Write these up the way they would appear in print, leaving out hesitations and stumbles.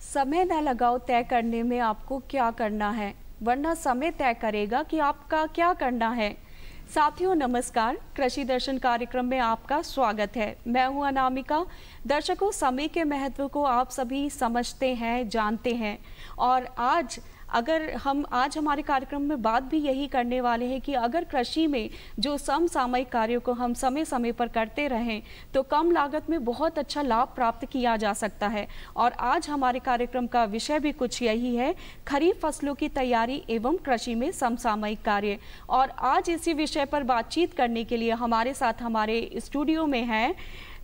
समय न लगाओ तय करने में आपको क्या करना है, वरना समय तय करेगा कि आपका क्या करना है। साथियों नमस्कार, कृषि दर्शन कार्यक्रम में आपका स्वागत है। मैं हूं अनामिका। दर्शकों, समय के महत्व को आप सभी समझते हैं, जानते हैं और आज हमारे कार्यक्रम में बात भी यही करने वाले हैं कि अगर कृषि में जो समसामयिक कार्यों को हम समय समय पर करते रहें तो कम लागत में बहुत अच्छा लाभ प्राप्त किया जा सकता है। और आज हमारे कार्यक्रम का विषय भी कुछ यही है, खरीफ फसलों की तैयारी एवं कृषि में समसामयिक कार्य। और आज इसी विषय पर बातचीत करने के लिए हमारे साथ हमारे स्टूडियो में हैं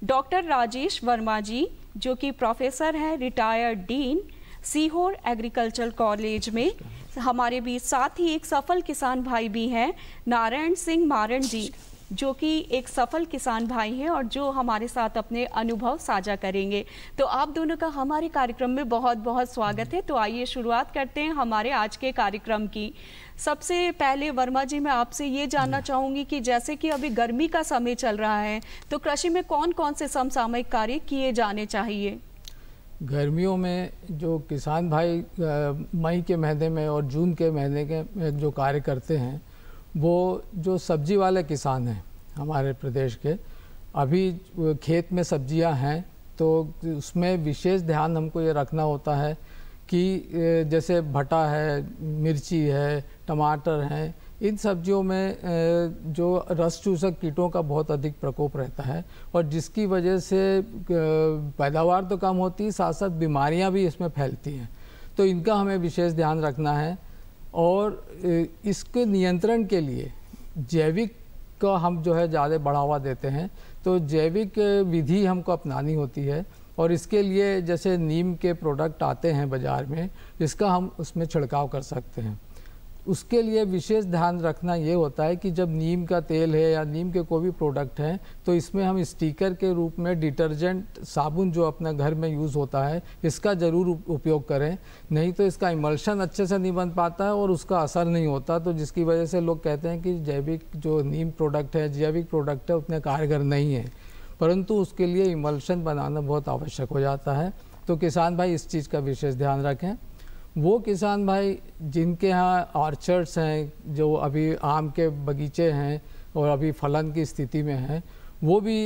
डॉक्टर राजेश वर्मा जी, जो कि प्रोफेसर हैं, retired dean, Sehore agriculture college में। हमारे बीच साथ ही एक सफल किसान भाई भी हैं, नारायण सिंह मारण जी, जो कि एक सफल किसान भाई हैं और जो हमारे साथ अपने अनुभव साझा करेंगे। तो आप दोनों का हमारे कार्यक्रम में बहुत बहुत स्वागत है। तो आइए शुरुआत करते हैं हमारे आज के कार्यक्रम की। सबसे पहले वर्मा जी, मैं आपसे ये जानना चाहूँगी कि जैसे कि अभी गर्मी का समय चल रहा है तो कृषि में कौन कौन से समसामयिक कार्य किए जाने चाहिए? गर्मियों में जो किसान भाई मई के महीने में और जून के महीने के जो कार्य करते हैं, वो जो सब्जी वाले किसान हैं हमारे प्रदेश के, अभी खेत में सब्जियां हैं तो उसमें विशेष ध्यान हमको ये रखना होता है कि जैसे भटा है, मिर्ची है, टमाटर हैं, इन सब्जियों में जो रस चूसक कीटों का बहुत अधिक प्रकोप रहता है और जिसकी वजह से पैदावार तो कम होती है, साथ साथ बीमारियां भी इसमें फैलती हैं। तो इनका हमें विशेष ध्यान रखना है और इसके नियंत्रण के लिए जैविक का हम जो है ज़्यादा बढ़ावा देते हैं। तो जैविक विधि हमको अपनानी होती है और इसके लिए जैसे नीम के प्रोडक्ट आते हैं बाज़ार में, इसका हम उसमें छिड़काव कर सकते हैं। उसके लिए विशेष ध्यान रखना ये होता है कि जब नीम का तेल है या नीम के कोई भी प्रोडक्ट हैं तो इसमें हम स्टिकर के रूप में डिटर्जेंट साबुन जो अपने घर में यूज़ होता है इसका ज़रूर उपयोग करें, नहीं तो इसका इमल्शन अच्छे से नहीं बन पाता है और उसका असर नहीं होता। तो जिसकी वजह से लोग कहते हैं कि जैविक जो नीम प्रोडक्ट है, जैविक प्रोडक्ट है, उतने कारगर नहीं है, परंतु उसके लिए इमल्शन बनाना बहुत आवश्यक हो जाता है। तो किसान भाई इस चीज़ का विशेष ध्यान रखें। वो किसान भाई जिनके यहाँ ऑर्चर्ड्स हैं, जो अभी आम के बगीचे हैं और अभी फलन की स्थिति में हैं, वो भी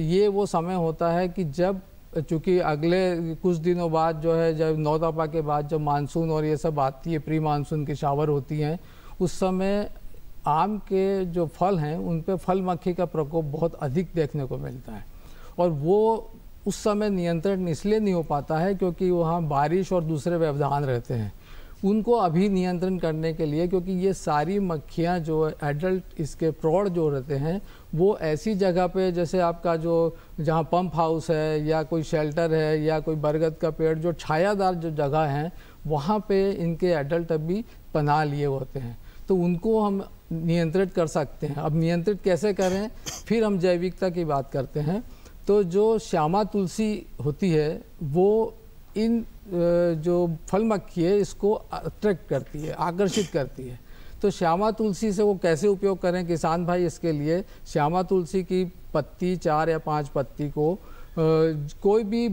ये वो समय होता है कि जब चूँकि अगले कुछ दिनों बाद जो है, जब नौतपा के बाद जब मानसून और ये सब आती है, प्री मानसून की शावर होती हैं, उस समय आम के जो फल हैं उन पे फल मक्खी का प्रकोप बहुत अधिक देखने को मिलता है और वो उस समय नियंत्रण इसलिए नहीं हो पाता है क्योंकि वहाँ बारिश और दूसरे व्यवधान रहते हैं। उनको अभी नियंत्रण करने के लिए, क्योंकि ये सारी मक्खियाँ जो एडल्ट इसके प्रौढ़ जो रहते हैं वो ऐसी जगह पे, जैसे आपका जो जहाँ पंप हाउस है या कोई शेल्टर है या कोई बरगद का पेड़, जो छायादार जो जगह हैं वहाँ पे इनके एडल्ट अभी पनाह लिए होते हैं, तो उनको हम नियंत्रित कर सकते हैं। अब नियंत्रित कैसे करें, फिर हम जैविकता की बात करते हैं। तो जो श्यामा तुलसी होती है वो इन जो फल मक्खी है इसको अट्रैक्ट करती है, आकर्षित करती है। तो श्यामा तुलसी से वो कैसे उपयोग करें किसान भाई, इसके लिए श्यामा तुलसी की पत्ती 4 या 5 पत्ती को कोई भी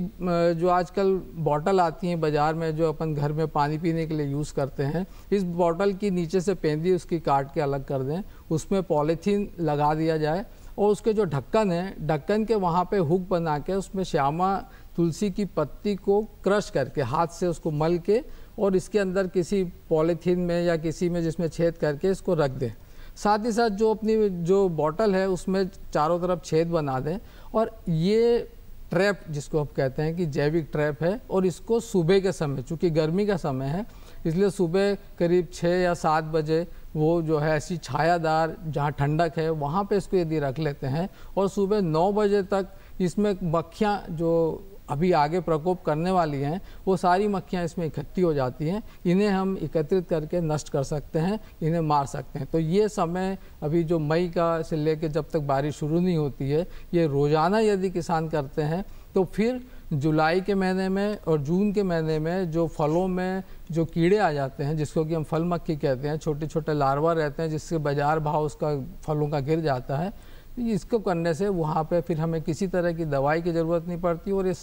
जो आजकल बॉटल आती हैं बाज़ार में जो अपन घर में पानी पीने के लिए यूज़ करते हैं, इस बॉटल की नीचे से पेंदी उसकी काट के अलग कर दें, उसमें पॉलीथीन लगा दिया जाए और उसके जो ढक्कन है, ढक्कन के वहाँ पे हुक बना के उसमें श्यामा तुलसी की पत्ती को क्रश करके हाथ से उसको मल के और इसके अंदर किसी पॉलीथीन में या किसी में जिसमें छेद करके इसको रख दें। साथ ही साथ जो अपनी जो बॉटल है उसमें चारों तरफ छेद बना दें और ये ट्रैप जिसको आप कहते हैं कि जैविक ट्रैप है, और इसको सुबह के समय, चूँकि गर्मी का समय है इसलिए सुबह करीब 6 या 7 बजे वो जो है ऐसी छायादार जहाँ ठंडक है वहाँ पे इसको यदि रख लेते हैं और सुबह 9 बजे तक इसमें मक्खियाँ जो अभी आगे प्रकोप करने वाली हैं वो सारी मक्खियाँ इसमें इकट्ठी हो जाती हैं, इन्हें हम एकत्रित करके नष्ट कर सकते हैं, इन्हें मार सकते हैं। तो ये समय अभी जो मई का से लेकर जब तक बारिश शुरू नहीं होती है, ये रोज़ाना यदि किसान करते हैं तो फिर जुलाई के महीने में और जून के महीने में जो फलों में जो कीड़े आ जाते हैं, जिसको कि हम फल मक्खी कहते हैं, छोटे छोटे लार्वा रहते हैं जिससे बाज़ार भाव उसका फलों का गिर जाता है, इसको करने से वहाँ पे फिर हमें किसी तरह की दवाई की ज़रूरत नहीं पड़ती और ये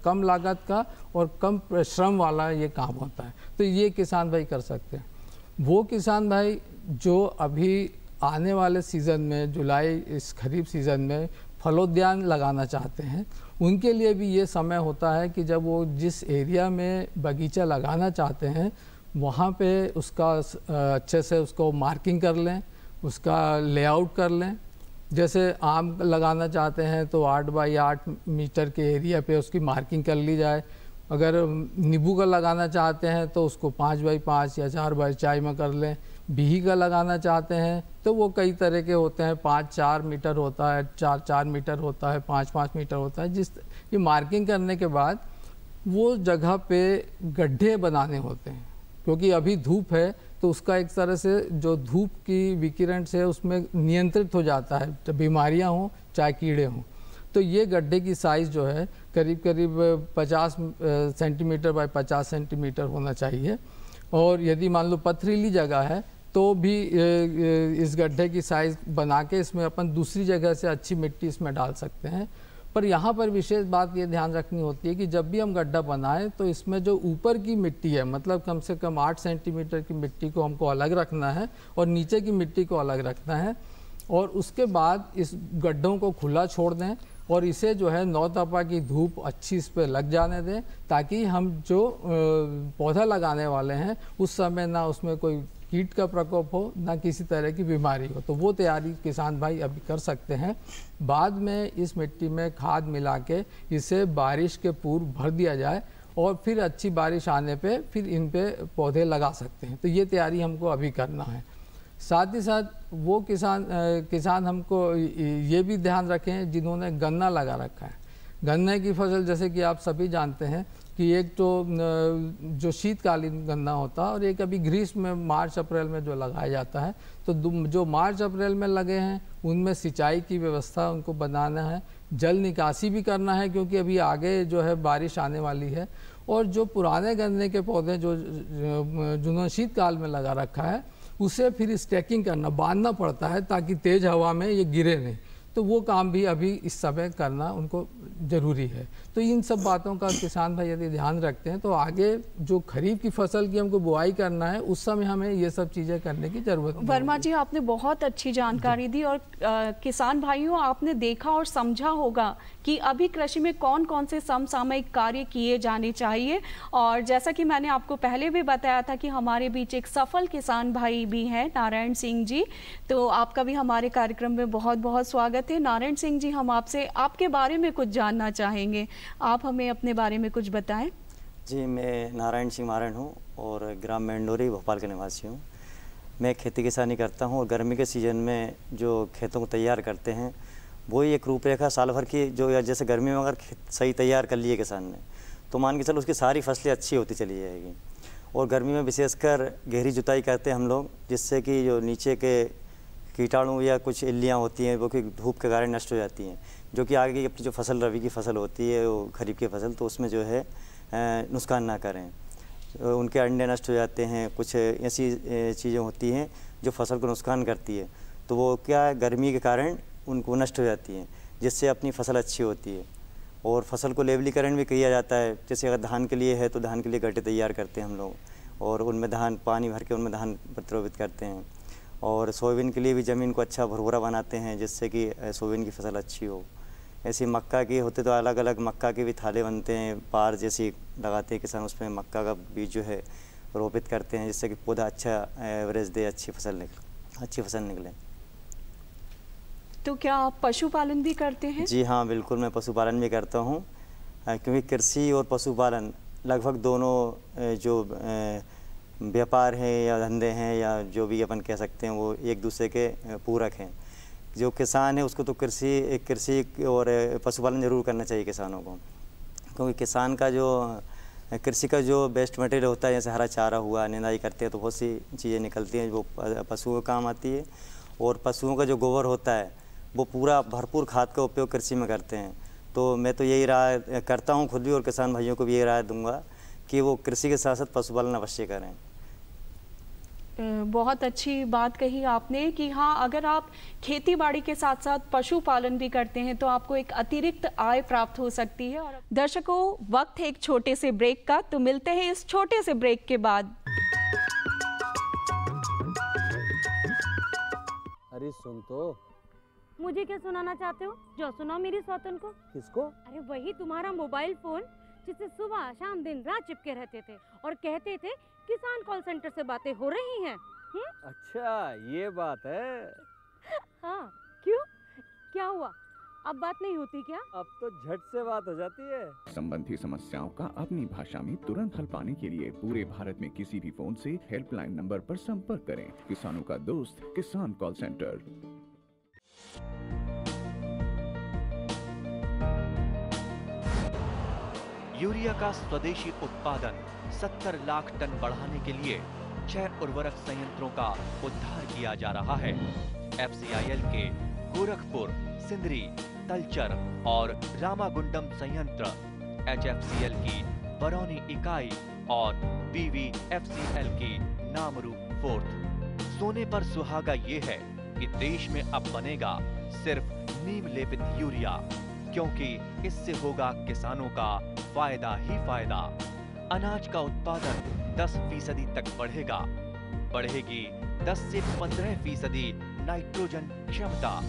कम लागत का और कम श्रम वाला ये काम होता है। तो ये किसान भाई कर सकते हैं। वो किसान भाई जो अभी आने वाले सीज़न में, जुलाई इस खरीफ सीज़न में फलोद्यान लगाना चाहते हैं, उनके लिए भी ये समय होता है कि जब वो जिस एरिया में बगीचा लगाना चाहते हैं वहाँ पे उसका अच्छे से उसको मार्किंग कर लें, उसका लेआउट कर लें। जैसे आम लगाना चाहते हैं तो 8 बाई 8 मीटर के एरिया पे उसकी मार्किंग कर ली जाए। अगर नींबू का लगाना चाहते हैं तो उसको 5 बाई 5 या 4 बाई 4 में कर लें। बिही का लगाना चाहते हैं तो वो कई तरह के होते हैं, 5-4 मीटर होता है, 4-4 मीटर होता है, 5-5 मीटर होता है। ये मार्किंग करने के बाद वो जगह पे गड्ढे बनाने होते हैं, क्योंकि अभी धूप है तो उसका एक तरह से जो धूप की विकिरण से उसमें नियंत्रित हो जाता है, तो बीमारियां हों चाहे कीड़े हों। तो ये गड्ढे की साइज़ जो है करीब करीब 50 सेंटीमीटर बाय 50 सेंटीमीटर होना चाहिए। और यदि मान लो पथरीली जगह है तो भी इस गड्ढे की साइज़ बना के इसमें अपन दूसरी जगह से अच्छी मिट्टी इसमें डाल सकते हैं। पर यहाँ पर विशेष बात ये ध्यान रखनी होती है कि जब भी हम गड्ढा बनाएं तो इसमें जो ऊपर की मिट्टी है, मतलब कम से कम 8 सेंटीमीटर की मिट्टी को हमको अलग रखना है और नीचे की मिट्टी को अलग रखना है। और उसके बाद इस गड्ढों को खुला छोड़ दें और इसे जो है 9 तपा की धूप अच्छी इस पर लग जाने दें, ताकि हम जो पौधा लगाने वाले हैं उस समय ना उसमें कोई कीट का प्रकोप हो, ना किसी तरह की बीमारी हो। तो वो तैयारी किसान भाई अभी कर सकते हैं। बाद में इस मिट्टी में खाद मिला के इसे बारिश के पूर्व भर दिया जाए और फिर अच्छी बारिश आने पे फिर इन पे पौधे लगा सकते हैं। तो ये तैयारी हमको अभी करना है। साथ ही साथ वो किसान हमको ये भी ध्यान रखें जिन्होंने गन्ना लगा रखा है। गन्ने की फसल जैसे कि आप सभी जानते हैं कि एक तो जो शीतकालीन गन्ना होता है और एक अभी ग्रीष्म में मार्च अप्रैल में जो लगाया जाता है। तो जो मार्च अप्रैल में लगे हैं उनमें सिंचाई की व्यवस्था उनको बनाना है, जल निकासी भी करना है क्योंकि अभी आगे जो है बारिश आने वाली है। और जो पुराने गन्ने के पौधे जिन्होंने शीतकाल में लगा रखा है उसे फिर स्टैकिंग करना, बांधना पड़ता है ताकि तेज़ हवा में ये गिरे नहीं। तो वो काम भी अभी इस समय करना उनको ज़रूरी है। तो इन सब बातों का किसान भाई यदि ध्यान रखते हैं तो आगे जो खरीफ की फसल की हमको बुआई करना है उस समय हमें ये सब चीज़ें करने की ज़रूरत नहीं। वर्मा जी, आपने बहुत अच्छी जानकारी दी और किसान भाइयों आपने देखा और समझा होगा कि अभी कृषि में कौन कौन से समसामयिक कार्य किए जाने चाहिए। और जैसा कि मैंने आपको पहले भी बताया था कि हमारे बीच एक सफल किसान भाई भी हैं, नारायण सिंह जी। तो आपका भी हमारे कार्यक्रम में बहुत बहुत स्वागत है। नारायण सिंह जी, हम आपसे आपके बारे में कुछ जानना चाहेंगे, आप हमें अपने बारे में कुछ बताएं। जी, मैं नारायण सिंह मारण हूँ और ग्राम मेंडोरी भोपाल का निवासी हूँ। मैं खेती किसानी करता हूँ और गर्मी के सीज़न में जो खेतों को तैयार करते हैं वही एक रूपरेखा साल भर की, जो जैसे गर्मी में अगर सही तैयार कर लिए किसान ने तो मान के चलो उसकी सारी फसलें अच्छी होती चली जाएगी। और गर्मी में विशेषकर गहरी जुताई करते हैं हम लोग, जिससे कि जो नीचे के कीटाणु या कुछ इल्लियाँ होती हैं वो कि धूप के कारण नष्ट हो जाती हैं, जो कि आगे की अपनी जो फसल रबी की फसल होती है वो खरीफ की फसल, तो उसमें जो है नुकसान ना करें। उनके अंडे नष्ट हो जाते हैं, कुछ ऐसी चीज़ें होती हैं जो फसल को नुकसान करती है, तो वो क्या गर्मी के कारण उनको नष्ट हो जाती हैं, जिससे अपनी फसल अच्छी होती है। और फसल को लेवलीकरण भी किया जाता है। जैसे अगर धान के लिए है तो धान के लिए गड्ढे तैयार करते हैं हम लोग और उनमें धान पानी भर के उनमें धान प्रतिरोपित करते हैं। और सोयाबीन के लिए भी ज़मीन को अच्छा भुरभुरा बनाते हैं जिससे कि सोयाबीन की फसल अच्छी हो। ऐसी मक्का की होते तो अलग अलग मक्का के भी थाले बनते हैं, पार जैसी लगाते हैं किसान, उसमें मक्का का बीज जो है रोपित करते हैं जिससे कि पौधा अच्छा एवरेज दे, अच्छी फसल निकले। तो क्या आप पशुपालन भी करते हैं? जी हाँ, बिल्कुल, मैं पशुपालन भी करता हूँ, क्योंकि कृषि और पशुपालन लगभग दोनों जो व्यापार हैं या धंधे हैं या जो भी अपन कह सकते हैं वो एक दूसरे के पूरक हैं। जो किसान है उसको तो कृषि और पशुपालन ज़रूर करना चाहिए किसानों को, क्योंकि किसान का जो कृषि का जो बेस्ट मटेरियल होता है, जैसे हरा चारा हुआ, निंदाई करते हैं तो बहुत सी चीज़ें निकलती हैं वो पशुओं का काम आती है। और पशुओं का जो गोबर होता है वो पूरा भरपूर खाद का उपयोग कृषि में करते हैं। तो मैं तो यही राय करता हूँ खुद भी और किसान भाइयों को भी यही राय दूँगा कि वो कृषि के साथ साथ पशुपालन अवश्य करें। बहुत अच्छी बात कही आपने कि हाँ, अगर आप खेती बाड़ी के साथ साथ पशुपालन भी करते हैं तो आपको एक अतिरिक्त आय प्राप्त हो सकती है। और दर्शकों, वक्त है एक छोटे से ब्रेक का, तो मिलते हैं इस छोटे से ब्रेक के बाद। अरे सुन तो। मुझे क्या सुनाना चाहते हो? जो सुनाओ मेरी सौतन को। किसको? अरे वही तुम्हारा मोबाइल फोन जिससे सुबह शाम दिन रात चिपके रहते थे और कहते थे किसान कॉल सेंटर से बातें हो रही हैं। अच्छा ये बात है। हाँ, क्यों, क्या हुआ? अब बात नहीं होती क्या? अब तो झट से बात हो जाती है। संबंधी समस्याओं का अपनी भाषा में तुरंत हल पाने के लिए पूरे भारत में किसी भी फोन से हेल्पलाइन नंबर पर संपर्क करें। किसानों का दोस्त किसान कॉल सेंटर। यूरिया का स्वदेशी उत्पादन 70 लाख टन बढ़ाने के लिए 6 उर्वरक संयंत्रों का उद्धार किया जा रहा है। FCIL के गोरखपुर, सिंदरी, तलचर और रामागुंडम संयंत्र, HFCL की बरौनी इकाई और BVFCL की नामरू फोर्थ। सोने पर सुहागा ये है कि देश में अब बनेगा सिर्फ नीम लेपित यूरिया, क्योंकि इससे होगा किसानों का फायदा ही फायदा। अनाज का उत्पादन 10% तक बढ़ेगा। बढ़ेगी 10 से 15% नाइट्रोजन क्षमता।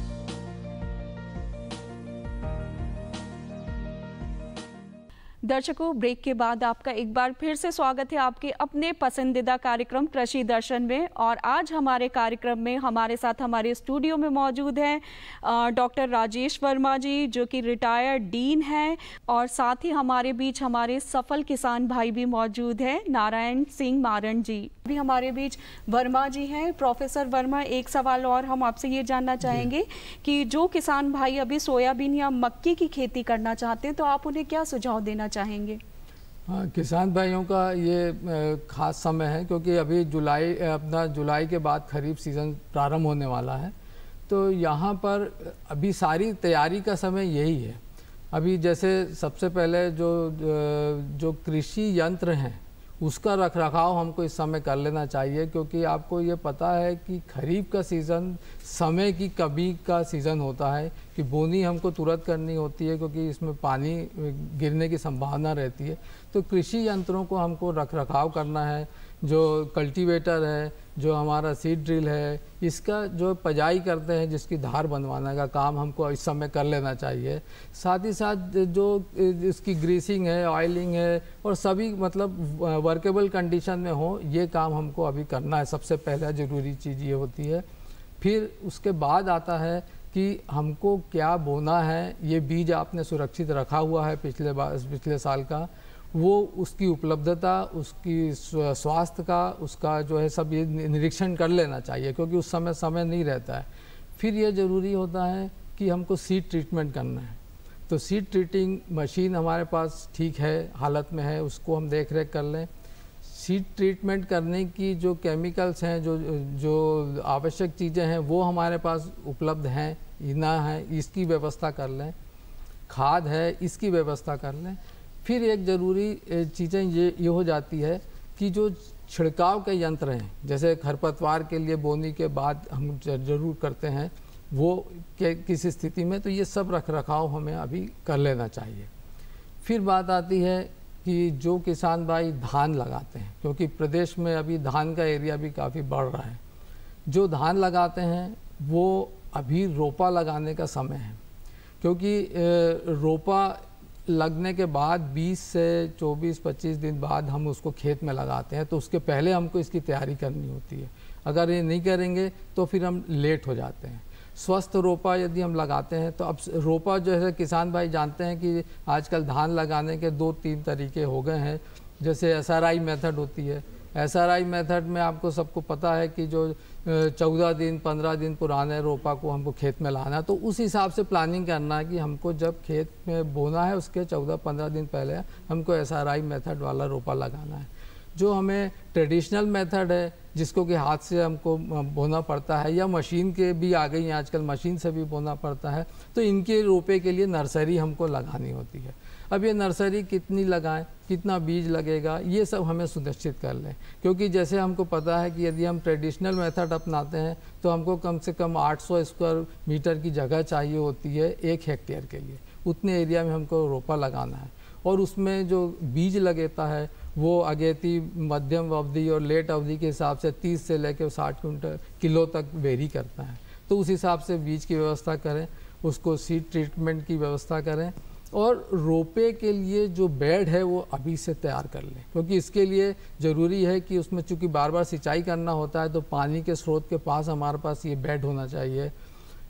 दर्शकों, ब्रेक के बाद आपका एक बार फिर से स्वागत है आपके अपने पसंदीदा कार्यक्रम कृषि दर्शन में। और आज हमारे कार्यक्रम में हमारे साथ हमारे स्टूडियो में मौजूद हैं डॉक्टर राजेश वर्मा जी, जो कि रिटायर्ड डीन हैं, और साथ ही हमारे बीच हमारे सफल किसान भाई भी मौजूद हैं, नारायण सिंह मारण जी भी हमारे बीच वर्मा जी हैं। प्रोफेसर वर्मा, एक सवाल और हम आपसे ये जानना चाहेंगे कि जो किसान भाई अभी सोयाबीन या मक्की की खेती करना चाहते हैं तो आप उन्हें क्या सुझाव देना चाहेंगे? हाँ, किसान भाइयों का ये खास समय है, क्योंकि अभी जुलाई के बाद खरीफ सीज़न प्रारंभ होने वाला है। तो यहाँ पर अभी सारी तैयारी का समय यही है। अभी जैसे सबसे पहले जो कृषि यंत्र हैं उसका रखरखाव हमको इस समय कर लेना चाहिए, क्योंकि आपको ये पता है कि खरीफ का सीज़न समय की कमी का सीज़न होता है कि बोनी हमको तुरंत करनी होती है, क्योंकि इसमें पानी गिरने की संभावना रहती है। तो कृषि यंत्रों को हमको रखरखाव करना है। जो कल्टीवेटर है, जो हमारा सीड ड्रिल है, इसका जो पजाई करते हैं, जिसकी धार बनवाने का काम हमको इस समय कर लेना चाहिए। साथ ही साथ जो इसकी ग्रीसिंग है, ऑयलिंग है, और सभी मतलब वर्केबल कंडीशन में हो, ये काम हमको अभी करना है। सबसे पहला ज़रूरी चीज़ ये होती है। फिर उसके बाद आता है कि हमको क्या बोना है। ये बीज आपने सुरक्षित रखा हुआ है पिछले साल का, वो उसकी उपलब्धता, उसकी स्वास्थ्य का, उसका जो है सब ये निरीक्षण कर लेना चाहिए, क्योंकि उस समय नहीं रहता है। फिर ये ज़रूरी होता है कि हमको सीड ट्रीटमेंट करना है। तो सीड ट्रीटिंग मशीन हमारे पास ठीक है, हालत में है, उसको हम देख रेख कर लें। सीड ट्रीटमेंट करने की जो केमिकल्स हैं, जो आवश्यक चीज़ें हैं, वो हमारे पास उपलब्ध हैं ना है, इसकी व्यवस्था कर लें। खाद है, इसकी व्यवस्था कर लें। फिर एक ज़रूरी चीज़ें ये हो जाती है कि जो छिड़काव के यंत्र हैं, जैसे खरपतवार के लिए बोनी के बाद हम ज़रूर करते हैं, वो किस स्थिति में, तो ये सब रखरखाव हमें अभी कर लेना चाहिए। फिर बात आती है कि जो किसान भाई धान लगाते हैं, क्योंकि प्रदेश में अभी धान का एरिया भी काफ़ी बढ़ रहा है, जो धान लगाते हैं वो अभी रोपा लगाने का समय है। क्योंकि रोपा लगने के बाद 20 से 24-25 दिन बाद हम उसको खेत में लगाते हैं, तो उसके पहले हमको इसकी तैयारी करनी होती है। अगर ये नहीं करेंगे तो फिर हम लेट हो जाते हैं। स्वस्थ रोपा यदि हम लगाते हैं तो अब रोपा जो है, किसान भाई जानते हैं कि आजकल धान लगाने के 2-3 तरीके हो गए हैं। जैसे SRI मेथड होती है। SRI मेथड में आपको सबको पता है कि जो 14 दिन 15 दिन पुराने रोपा को हमको खेत में लाना है, तो उस हिसाब से प्लानिंग करना है कि हमको जब खेत में बोना है उसके 14-15 दिन पहले हमको SRI मेथड वाला रोपा लगाना है। जो हमें ट्रेडिशनल मेथड है, जिसको कि हाथ से हमको बोना पड़ता है, या मशीन के भी आ गई हैं आजकल, मशीन से भी बोना पड़ता है, तो इनके रोपे के लिए नर्सरी हमको लगानी होती है। अब ये नर्सरी कितनी लगाएं, कितना बीज लगेगा, ये सब हमें सुनिश्चित कर लें। क्योंकि जैसे हमको पता है कि यदि हम ट्रेडिशनल मेथड अपनाते हैं तो हमको कम से कम 800 स्क्वायर मीटर की जगह चाहिए होती है 1 हेक्टेयर के लिए। उतने एरिया में हमको रोपा लगाना है और उसमें जो बीज लगता है वो अगेती, मध्यम अवधि और लेट अवधि के हिसाब से 30 से लेकर 60 किलो तक वेरी करता है। तो उस हिसाब से बीज की व्यवस्था करें, उसको सीड ट्रीटमेंट की व्यवस्था करें और रोपे के लिए जो बेड है वो अभी से तैयार कर लें। क्योंकि इसके लिए ज़रूरी है कि उसमें चूँकि बार बार सिंचाई करना होता है तो पानी के स्रोत के पास हमारे पास ये बेड होना चाहिए।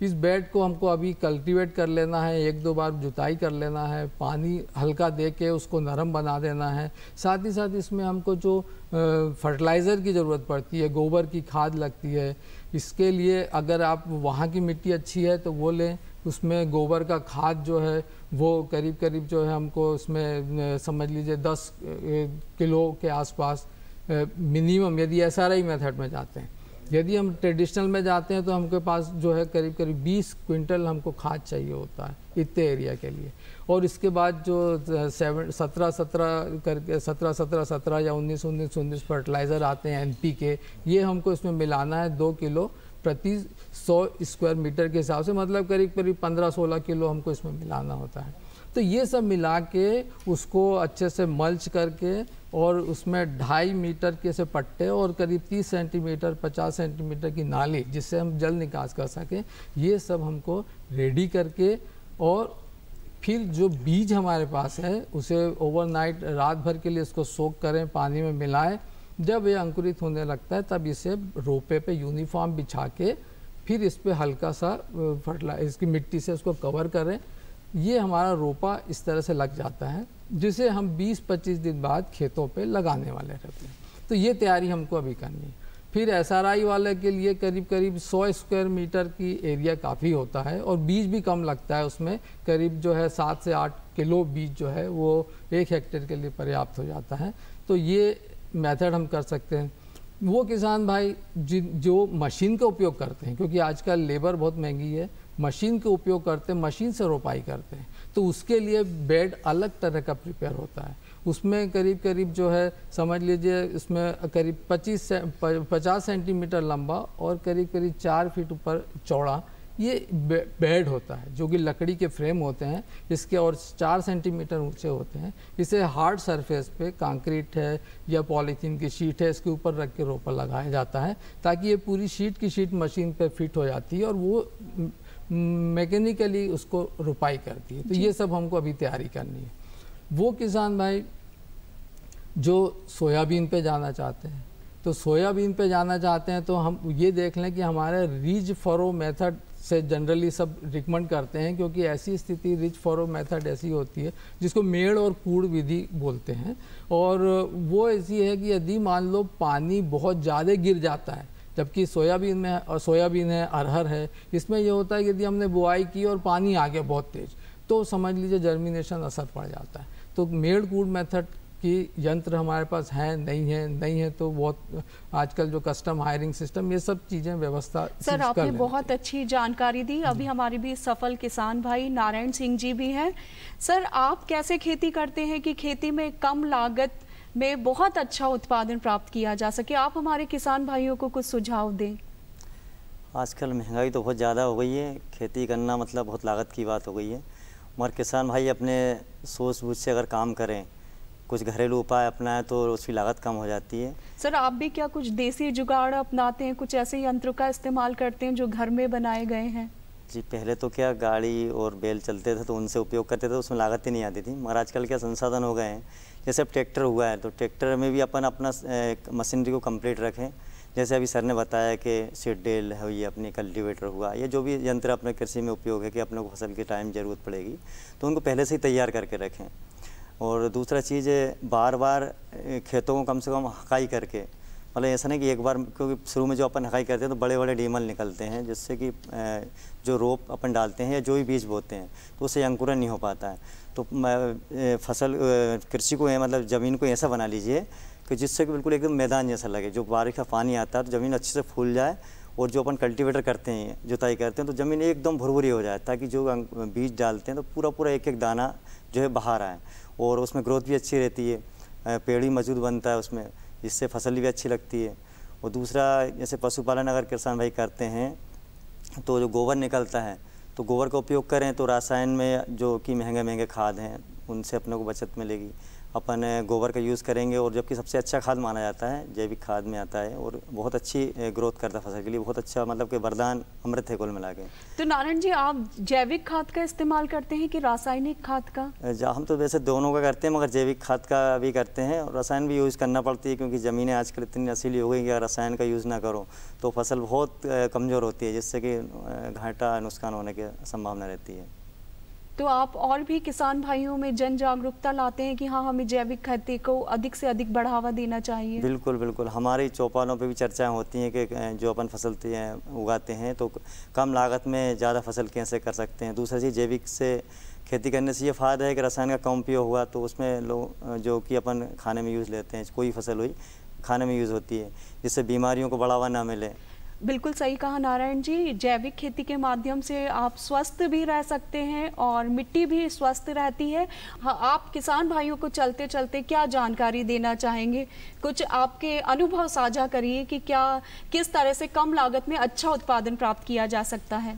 इस बेड को हमको अभी कल्टीवेट कर लेना है, 1-2 बार जुताई कर लेना है, पानी हल्का दे के उसको नरम बना देना है। साथ ही साथ इसमें हमको जो फर्टिलाइज़र की ज़रूरत पड़ती है, गोबर की खाद लगती है, इसके लिए अगर आप वहाँ की मिट्टी अच्छी है तो वो लें। उसमें गोबर का खाद जो है वो करीब करीब जो है हमको उसमें समझ लीजिए 10 किलो के आसपास मिनिमम, यदि SRI मेथड में जाते हैं। यदि हम ट्रेडिशनल में जाते हैं तो हमके पास जो है करीब करीब 20 क्विंटल हमको खाद चाहिए होता है इतने एरिया के लिए। और इसके बाद जो 17-17 करके 17-17-17 या 19-19-19 फर्टिलाइज़र आते हैं NPK, ये हमको इसमें मिलाना है 2 किलो प्रति 100 स्क्वायर मीटर के हिसाब से, मतलब करीब करीब 15-16 किलो हमको इसमें मिलाना होता है। तो ये सब मिला के उसको अच्छे से मल्च करके और उसमें 2.5 मीटर के से पट्टे और करीब 30 सेंटीमीटर 50 सेंटीमीटर की नाली जिससे हम जल निकास कर सकें, ये सब हमको रेडी करके और फिर जो बीज हमारे पास है उसे ओवरनाइट, रात भर के लिए इसको सोक करें, पानी में मिलाएं। जब ये अंकुरित होने लगता है तब इसे रोपे पे यूनिफॉर्म बिछा के फिर इस पर हल्का सा इसकी मिट्टी से उसको कवर करें। ये हमारा रोपा इस तरह से लग जाता है जिसे हम 20-25 दिन बाद खेतों पे लगाने वाले रहते हैं। तो ये तैयारी हमको अभी करनी है। फिर SRI वाले के लिए करीब करीब 100 स्क्वायर मीटर की एरिया काफ़ी होता है और बीज भी कम लगता है। उसमें करीब जो है 7 से 8 किलो बीज जो है वो 1 हेक्टेयर के लिए पर्याप्त हो जाता है। तो ये मेथड हम कर सकते हैं। वो किसान भाई जो मशीन का उपयोग करते हैं, क्योंकि आजकल लेबर बहुत महंगी है, मशीन का उपयोग करते हैं, मशीन से रोपाई करते हैं, तो उसके लिए बेड अलग तरह का प्रिपेयर होता है। उसमें करीब करीब जो है समझ लीजिए इसमें करीब 50 सेंटीमीटर लंबा और करीब करीब 4 फीट ऊपर चौड़ा ये बेड होता है, जो कि लकड़ी के फ्रेम होते हैं इसके और 4 सेंटीमीटर ऊंचे होते हैं। इसे हार्ड सरफेस पे कंक्रीट है या पॉलीथीन की शीट है, इसके ऊपर रख के रोपा लगाया जाता है ताकि ये पूरी शीट की शीट मशीन पे फिट हो जाती है और वो मैकेनिकली उसको रोपाई करती है। तो ये सब हमको अभी तैयारी करनी है। वो किसान भाई जो सोयाबीन पे जाना चाहते हैं, तो सोयाबीन पे जाना चाहते हैं तो हम ये देख लें कि हमारे रिज फरो मेथड से जनरली सब रिकमेंड करते हैं, क्योंकि ऐसी स्थिति रिज फरो मेथड ऐसी होती है जिसको मेड़ और कूड़ विधि बोलते हैं। और वो ऐसी है कि यदि मान लो पानी बहुत ज़्यादा गिर जाता है, जबकि सोयाबीन में और सोयाबीन है, अरहर है, इसमें ये होता है कि यदि हमने बुआई की और पानी आ गया बहुत तेज़ तो समझ लीजिए जर्मिनेशन असर पड़ जाता है। तो मेड़ कूड़ मेथड कि यंत्र हमारे पास हैं नहीं है तो बहुत आजकल जो कस्टम हायरिंग सिस्टम ये सब चीज़ें व्यवस्था सर आपने बहुत अच्छी जानकारी दी। अभी हमारे भी सफल किसान भाई नारायण सिंह जी भी हैं। सर आप कैसे खेती करते हैं कि खेती में कम लागत में बहुत अच्छा उत्पादन प्राप्त किया जा सके? आप हमारे किसान भाइयों को कुछ सुझाव दें। आजकल महंगाई तो बहुत ज़्यादा हो गई है, खेती करना मतलब बहुत लागत की बात हो गई है। मगर किसान भाई अपने सोच बूझ से अगर काम करें, कुछ घरेलू उपाय अपनाएं तो उसकी लागत कम हो जाती है। सर आप भी क्या कुछ देसी जुगाड़ अपनाते हैं, कुछ ऐसे यंत्रों का इस्तेमाल करते हैं जो घर में बनाए गए हैं? जी पहले तो क्या गाड़ी और बैल चलते थे तो उनसे उपयोग करते थे, उसमें लागत ही नहीं आती थी। मगर आजकल क्या संसाधन हो गए हैं, जैसे अब ट्रैक्टर हुआ है तो ट्रैक्टर में भी अपन अपना मशीनरी को कंप्लीट रखें। जैसे अभी सर ने बताया कि सीडेल है, ये अपने कल्टीवेटर हुआ, ये जो भी यंत्र अपने कृषि में उपयोग है कि अपने को फसल के टाइम ज़रूरत पड़ेगी तो उनको पहले से ही तैयार करके रखें। और दूसरा चीज़ है बार बार खेतों को कम से कम हकाई करके, मतलब ऐसा नहीं कि एक बार, क्योंकि शुरू में जो अपन हकाई करते हैं तो बड़े बड़े डीमल निकलते हैं जिससे कि जो रोप अपन डालते हैं या जो भी बीज बोते हैं तो उससे अंकुरन नहीं हो पाता है। तो फसल कृषि को मतलब ज़मीन को ऐसा बना लीजिए कि जिससे कि बिल्कुल एकदम मैदान जैसा लगे। जो बारिश का पानी आता है तो ज़मीन अच्छे से फूल जाए और जो अपन कल्टीवेटर करते हैं, जुताई करते हैं तो ज़मीन एकदम भुरभुरी हो जाए ताकि जो बीज डालते हैं तो पूरा एक एक दाना जो है बाहर आए और उसमें ग्रोथ भी अच्छी रहती है। पेड़ भी मजबूत बनता है उसमें, जिससे फसल भी अच्छी लगती है। और दूसरा, जैसे पशुपालन अगर किसान भाई करते हैं तो जो गोबर निकलता है, तो गोबर का उपयोग करें तो रासायन में जो कि महंगे महंगे खाद हैं उनसे अपने को बचत मिलेगी। अपन गोबर का यूज़ करेंगे, और जबकि सबसे अच्छा खाद माना जाता है जैविक खाद में आता है, और बहुत अच्छी ग्रोथ करता है फसल के लिए, बहुत अच्छा, मतलब कि वरदान अमृत है कुल मिला के। तो नारायण जी, आप जैविक खाद का इस्तेमाल करते हैं कि रासायनिक खाद का? हम तो वैसे दोनों का करते हैं, मगर जैविक खाद का भी करते हैं, और रसायन भी यूज़ करना पड़ती है, क्योंकि ज़मीनें आजकल इतनी नशीली हो गई कि अगर रसायन का यूज़ ना करो तो फसल बहुत कमज़ोर होती है, जिससे कि घाटा नुकसान होने की संभावना रहती है। तो आप और भी किसान भाइयों में जन जागरूकता लाते हैं कि हाँ, हमें जैविक खेती को अधिक से अधिक बढ़ावा देना चाहिए? बिल्कुल बिल्कुल, हमारी चौपालों पे भी चर्चाएं होती हैं कि जो अपन फसल उगाते हैं तो कम लागत में ज़्यादा फसल कैसे कर सकते हैं। दूसरा चीज़, जैविक से खेती करने से ये फ़ायदा है कि रसायन का कम उपयोग हुआ, तो उसमें लोग जो कि अपन खाने में यूज़ लेते हैं, कोई फसल हुई खाने में यूज़ होती है, जिससे बीमारियों को बढ़ावा ना मिले। बिल्कुल सही कहा नारायण जी, जैविक खेती के माध्यम से आप स्वस्थ भी रह सकते हैं और मिट्टी भी स्वस्थ रहती है। हाँ, आप किसान भाइयों को चलते चलते क्या जानकारी देना चाहेंगे? कुछ आपके अनुभव साझा करिए कि किस तरह से कम लागत में अच्छा उत्पादन प्राप्त किया जा सकता है।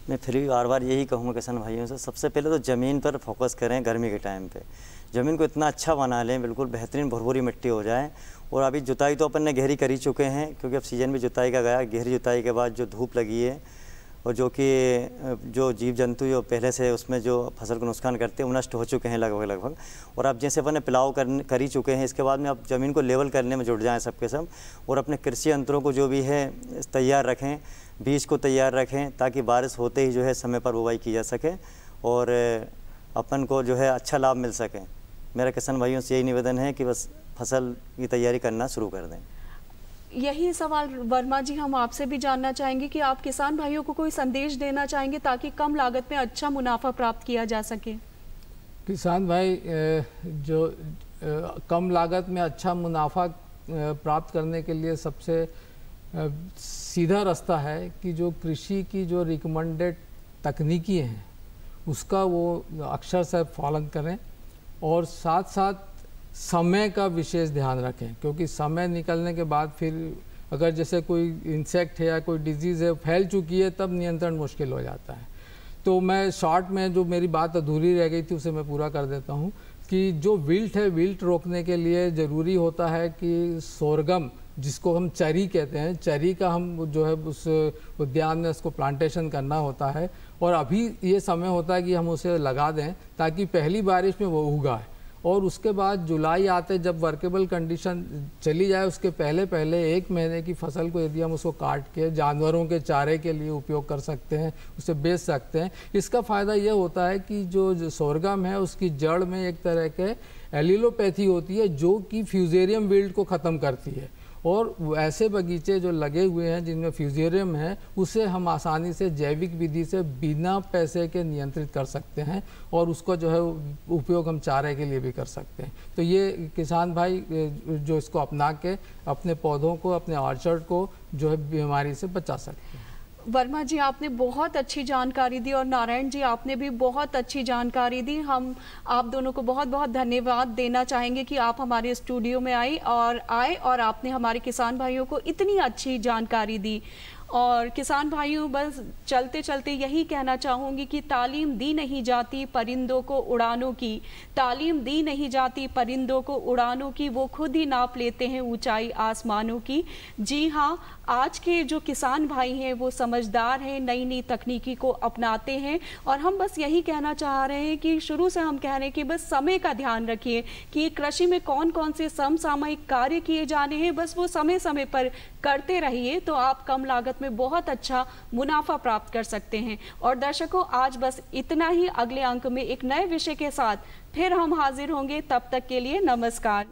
मैं फिर भी बार बार यही कहूँगा किसान भाइयों से, सबसे पहले तो ज़मीन पर फोकस करें। गर्मी के टाइम पे ज़मीन को इतना अच्छा बना लें, बिल्कुल बेहतरीन भुरभुरी मिट्टी हो जाए। और अभी जुताई तो अपन ने गहरी कर ही चुके हैं, क्योंकि अब सीज़न भी जुताई का गया। गहरी जुताई के बाद जो धूप लगी है, और जो जीव जंतु जो पहले से उसमें जो फसल को नुकसान करते हैं वो नष्ट हो चुके हैं लगभग। और अब जैसे अपन ने पिलाव कर ही चुके हैं, इसके बाद में अब ज़मीन को लेवल करने में जुट जाएँ सबके सब। और अपने कृषि यंत्रों को जो भी है तैयार रखें, बीज को तैयार रखें, ताकि बारिश होते ही जो है समय पर बुवाई की जा सके और अपन को जो है अच्छा लाभ मिल सके। मेरा किसान भाइयों से यही निवेदन है कि बस फसल की तैयारी करना शुरू कर दें। यही सवाल वर्मा जी हम आपसे भी जानना चाहेंगे कि आप किसान भाइयों को कोई संदेश देना चाहेंगे ताकि कम लागत में अच्छा मुनाफा प्राप्त किया जा सके? किसान भाई, जो कम लागत में अच्छा मुनाफा प्राप्त करने के लिए सबसे सीधा रास्ता है कि जो कृषि की जो रिकमेंडेड तकनीकी हैं उसका वो अक्षर से पालन करें, और साथ साथ समय का विशेष ध्यान रखें, क्योंकि समय निकलने के बाद फिर अगर जैसे कोई इंसेक्ट है या कोई डिजीज़ है फैल चुकी है, तब नियंत्रण मुश्किल हो जाता है। तो मैं शॉर्ट में जो मेरी बात अधूरी रह गई थी उसे मैं पूरा कर देता हूँ कि जो विल्ट है, विल्ट रोकने के लिए ज़रूरी होता है कि सोरगम, जिसको हम चरी कहते हैं, चरी का हम जो है उस उद्यान में उसको प्लांटेशन करना होता है, और अभी ये समय होता है कि हम उसे लगा दें ताकि पहली बारिश में वो उगाए। और उसके बाद जुलाई आते जब वर्केबल कंडीशन चली जाए, उसके पहले 1 महीने की फसल को यदि हम उसको काट के जानवरों के चारे के लिए उपयोग कर सकते हैं, उसे बेच सकते हैं। इसका फ़ायदा ये होता है कि जो सोरगम है उसकी जड़ में एक तरह के एलिलोपैथी होती है जो कि फ्यूजेरियम विल्ट को ख़त्म करती है, और ऐसे बगीचे जो लगे हुए हैं जिनमें फ्यूजेरियम है उसे हम आसानी से जैविक विधि से बिना पैसे के नियंत्रित कर सकते हैं, और उसका जो है उपयोग हम चारे के लिए भी कर सकते हैं। तो ये किसान भाई जो इसको अपना के अपने पौधों को, अपने ऑर्चर्ड को जो है बीमारी से बचा सकते हैं। वर्मा जी, आपने बहुत अच्छी जानकारी दी और नारायण जी आपने भी बहुत अच्छी जानकारी दी। हम आप दोनों को बहुत बहुत धन्यवाद देना चाहेंगे कि आप हमारे स्टूडियो में आए और आपने हमारे किसान भाइयों को इतनी अच्छी जानकारी दी। और किसान भाइयों, बस चलते चलते यही कहना चाहूँगी कि तालीम दी नहीं जाती परिंदों को उड़ानों की, तालीम दी नहीं जाती परिंदों को उड़ानों की, वो खुद ही नाप लेते हैं ऊंचाई आसमानों की। जी हाँ, आज के जो किसान भाई हैं वो समझदार हैं, नई नई तकनीकी को अपनाते हैं, और हम बस यही कहना चाह रहे हैं कि शुरू से हम कह रहे हैं कि बस समय का ध्यान रखिए कि कृषि में कौन कौन से समसामयिक कार्य किए जाने हैं, बस वो समय समय पर करते रहिए तो आप कम लागत में बहुत अच्छा मुनाफा प्राप्त कर सकते हैं। और दर्शकों, आज बस इतना ही। अगले अंक में एक नए विषय के साथ फिर हम हाजिर होंगे, तब तक के लिए नमस्कार।